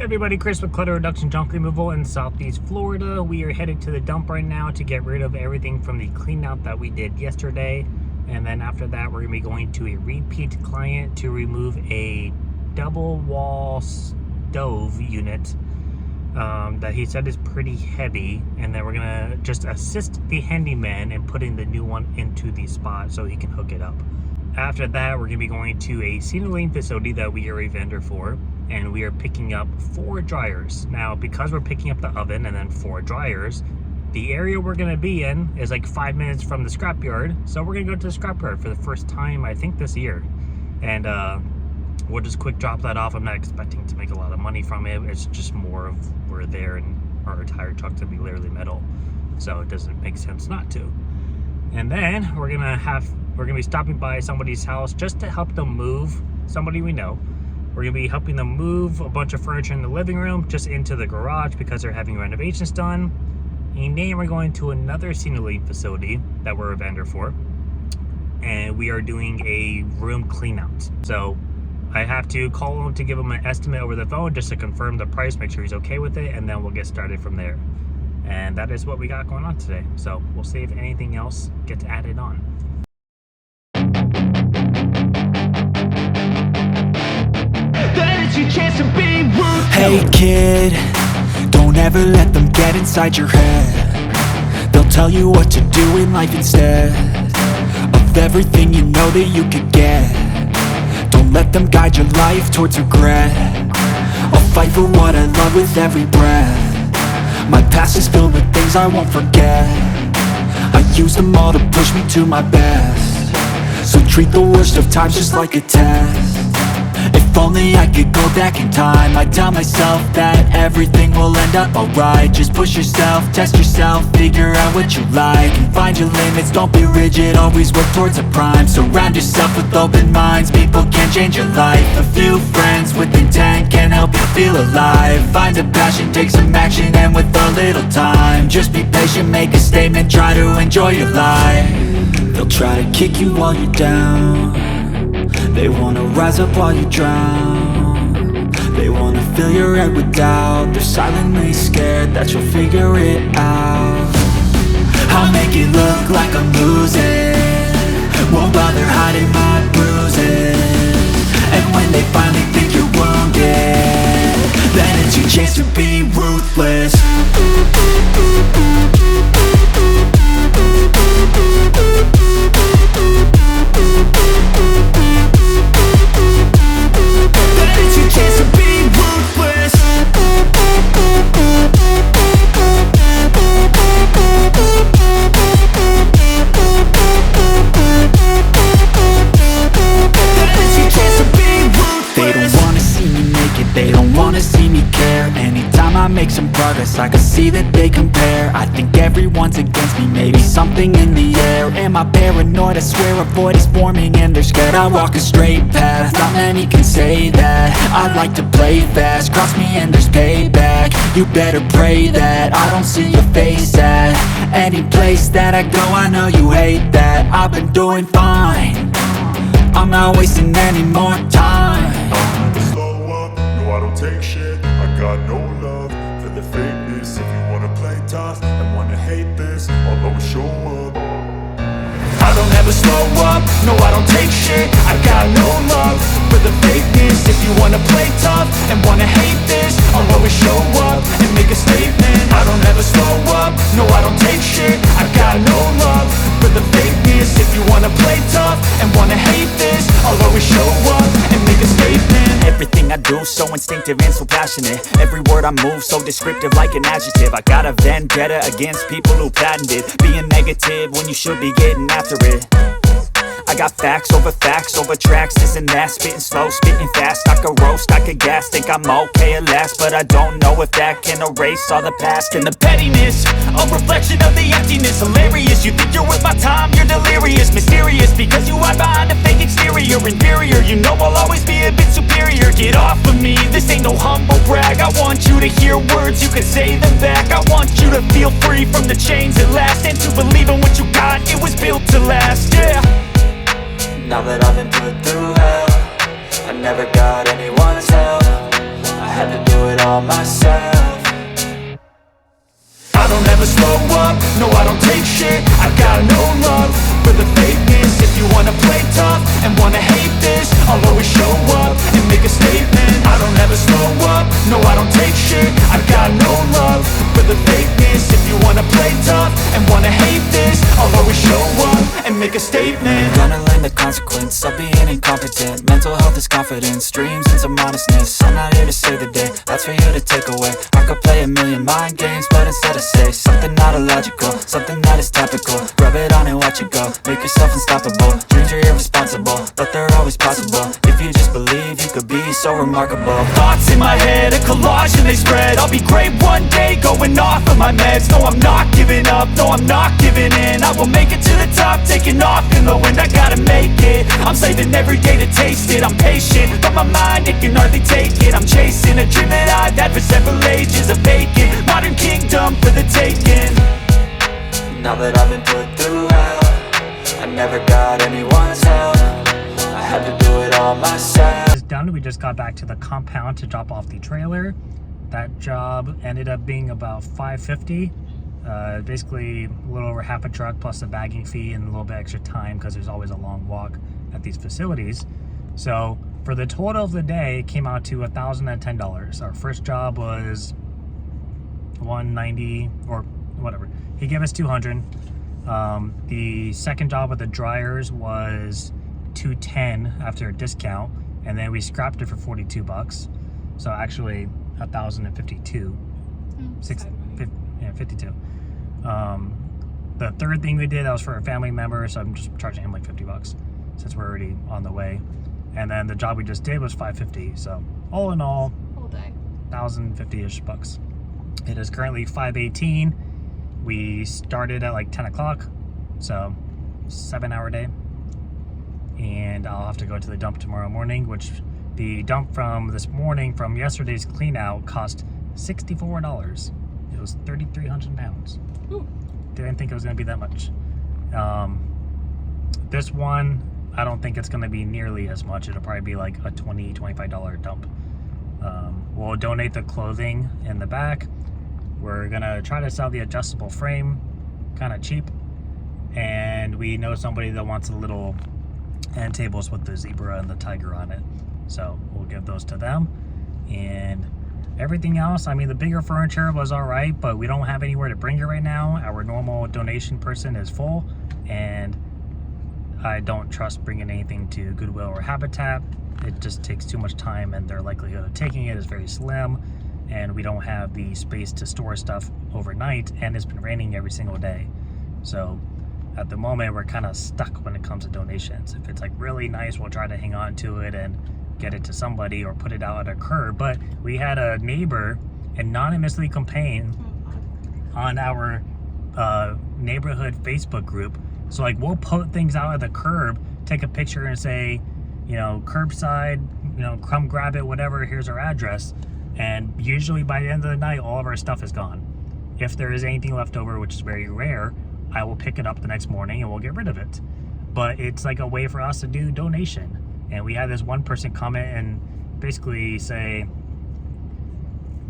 Everybody, Chris with Clutter Reduction Junk Removal in Southeast Florida. We are headed to the dump right now to get rid of everything from the clean out that we did yesterday. And then after that, we're going to be going to a repeat client to remove a double wall stove unit that he said is pretty heavy. And then we're going to just assist the handyman in putting the new one into the spot so he can hook it up. After that, we're going to be going to a senior living facility that we are a vendor for, and we are picking up 4 dryers. Now, because we're picking up the oven and then 4 dryers, the area we're going to be in is like 5 minutes from the scrapyard, so we're going to go to the scrapyard for the first time, I think, this year. And we'll just quick drop that off. I'm not expecting to make a lot of money from it. It's just more of we're there and our entire truck's going to be literally metal, so it doesn't make sense not to. And then we're gonna be stopping by somebody's house just to help them move, somebody we know. We're gonna be helping them move a bunch of furniture in the living room just into the garage because they're having renovations done. And then we're going to another senior living facility that we're a vendor for, and we are doing a room clean out. So I have to call him to give him an estimate over the phone just to confirm the price, make sure he's okay with it, and then we'll get started from there. And that is what we got going on today. So we'll see if anything else gets added on. Hey kid, don't ever let them get inside your head. They'll tell you what to do in life instead of everything you know that you could get. Don't let them guide your life towards regret. I'll fight for what I love with every breath. My past is filled with things I won't forget. I use them all to push me to my best. So treat the worst of times just like a test. If only I could go back in time, I'd tell myself that everything will end up alright. Just push yourself, test yourself, figure out what you like, and find your limits, don't be rigid, always work towards a prime. Surround yourself with open minds, people can change your life. A few friends with intent can help you feel alive. Find a passion, take some action, and with a little time, just be patient, make a statement, try to enjoy your life. They'll try to kick you while you're down. They wanna rise up while you drown. They wanna fill your head with doubt. They're silently scared that you'll figure it out. I'll make it look like I'm losing, won't bother hiding my bruises. And when they finally think you're wounded, then it's your chance to be ruthless. I can see that they compare. I think everyone's against me, maybe something in the air. Am I paranoid? I swear a void is forming and they're scared. I walk a straight path, not many can say that. I like to play fast, cross me and there's payback. You better pray that I don't see your face at any place that I go. I know you hate that. I've been doing fine, I'm not wasting any more time. I'm never slow up, no I don't take shit. I got no love for the fakeness. If you wanna play tough and wanna hate this, I'll always show up. I don't ever slow up, no I don't take shit. I got no love for the fakeness. If you wanna play tough and wanna hate this, I'll always show up and make a statement. I don't ever slow up, no I don't take shit. I got no love for the fakeness. If you wanna play tough and wanna hate this, I'll always show up and make a statement. Everything I do so instinctive and so passionate. Every word I move so descriptive like an adjective. I got a vendetta against people who patented being negative when you should be getting after it. I got facts over tracks, this and that. Spitting slow, spitting fast, I could roast, I could gas. Think I'm okay at last, but I don't know if that can erase all the past. And the pettiness, a reflection of the emptiness. Hilarious, you think you're worth my time, you're delirious. Mysterious, because you hide behind a fake exterior. Inferior, you know I'll always be a bit superior. Get off of me, this ain't no humble brag. I want you to hear words, you can say them back. I want you to feel free from the chains at last, and to believe in what you got, it was built to last, yeah. Now that I've been put through hell, I never got anyone's help. I had to do it all being incompetent. Mental health is confidence, dreams and some honestness. I'm not here to save the day, that's for you to take away. I could play a million mind games, but instead I say something not illogical, something that is topical. Rub it on and watch it go, make yourself unstoppable. Dreams are irresponsible, but they're always possible. If you just believe, you could be so remarkable. Thoughts in my head, a collage and they spread. I'll be great one day, going off of my meds. No, I'm not giving up, no, I'm not giving in. I will make it to the top, taking off in the wind. I gotta make it, I'm saving every day to taste it. I'm patient, but my mind, it can hardly take it. I'm chasing a dream that I've had for several ages. A vacant, modern kingdom for the taking. Now that I've been put through hell, I never got anyone's help, I had to do it all myself. It's done. We just got back to the compound to drop off the trailer. That job ended up being about $550. Basically a little over half a truck plus a bagging fee and a little bit extra time because there's always a long walk at these facilities. So for the total of the day, it came out to $1,010. Our first job was $190 or whatever. He gave us $200. The second job with the dryers was $210 after a discount, and then we scrapped it for $42. So actually $1,052. 52. The third thing we did, that was for a family member, so I'm just charging him like $50 since we're already on the way. And then the job we just did was $550. So all in all, Whole day. $1,050-ish bucks. It is currently 5:18. We started at like 10 o'clock, so 7-hour day. And I'll have to go to the dump tomorrow morning, which the dump from this morning from yesterday's clean out cost $64. It was 3,300 pounds. Ooh. Didn't think it was going to be that much. This one, I don't think it's going to be nearly as much. It'll probably be like a $20, $25 dump. We'll donate the clothing in the back. We're going to try to sell the adjustable frame, kind of cheap. And we know somebody that wants a little end tables with the zebra and the tiger on it. So we'll give those to them. And everything else, I mean, the bigger furniture was all right, but we don't have anywhere to bring it right now. Our normal donation person is full, and I don't trust bringing anything to Goodwill or Habitat. It just takes too much time, and their likelihood of taking it is very slim, and we don't have the space to store stuff overnight, and it's been raining every single day. So at the moment, we're kind of stuck when it comes to donations. If it's like really nice, we'll try to hang on to it and get it to somebody or put it out at a curb. But we had a neighbor anonymously complain on our neighborhood Facebook group. So like, we'll put things out at the curb, take a picture and say, you know, curbside, you know, come grab it, whatever, here's our address. And usually by the end of the night, all of our stuff is gone. If there is anything left over, which is very rare, I will pick it up the next morning and we'll get rid of it. But it's like a way for us to do donation. And we had this one person comment and basically say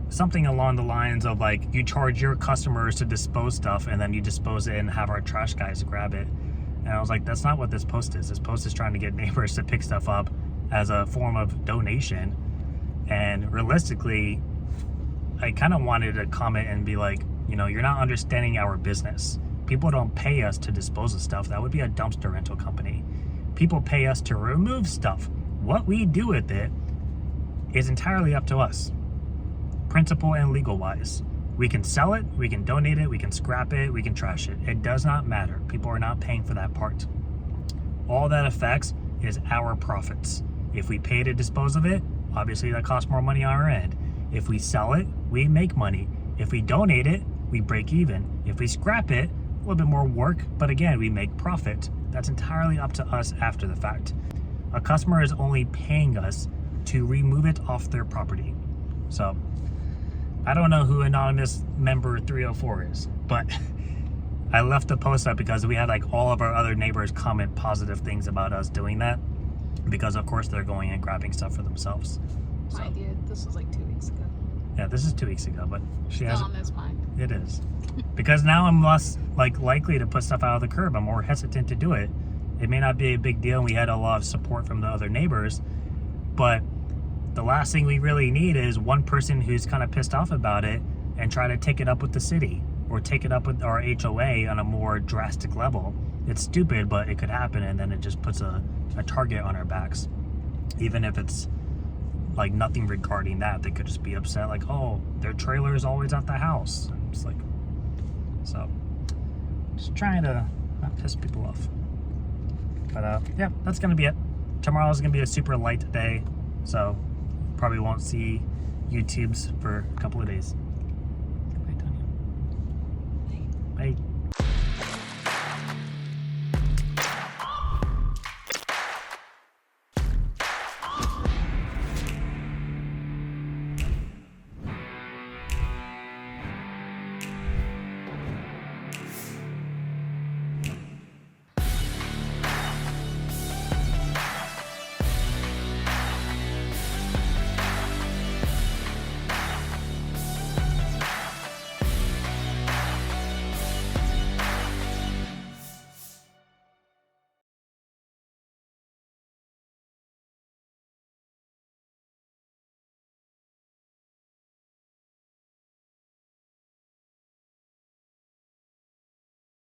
something along the lines of like, you charge your customers to dispose stuff and then you dispose it and have our trash guys grab it. And I was like, that's not what this post is. This post is trying to get neighbors to pick stuff up as a form of donation. And realistically, I kind of wanted to comment and be like, you know, you're not understanding our business. People don't pay us to dispose of stuff. That would be a dumpster rental company. People pay us to remove stuff. What we do with it is entirely up to us, principal and legal wise. We can sell it, we can donate it, we can scrap it, we can trash it. It does not matter. People are not paying for that part. All that affects is our profits. If we pay to dispose of it, obviously that costs more money on our end. If we sell it, we make money. If we donate it, we break even. If we scrap it, a little bit more work, but again, we make profit. That's entirely up to us after the fact. A customer is only paying us to remove it off their property. So I don't know who anonymous member 304 is, but I left the post up because we had like all of our other neighbors comment positive things about us doing that, because of course they're going and grabbing stuff for themselves. My idea, this was like 2 weeks ago. Yeah, this is 2 weeks ago, but she has on this mind. It is. Because now I'm less likely to put stuff out of the curb. I'm more hesitant to do it. It may not be a big deal. We had a lot of support from the other neighbors, but the last thing we really need is one person who's kind of pissed off about it and try to take it up with the city or take it up with our HOA on a more drastic level. it's stupid, but it could happen, and then it just puts a target on our backs. Even if it's like nothing regarding that, they could just be upset, like, oh, their trailer is always at the house. It's like, so just trying to not piss people off. But yeah, that's gonna be it. Tomorrow's gonna be a super light day, so probably won't see YouTubes for a couple of days. Bye, Tanya. Bye.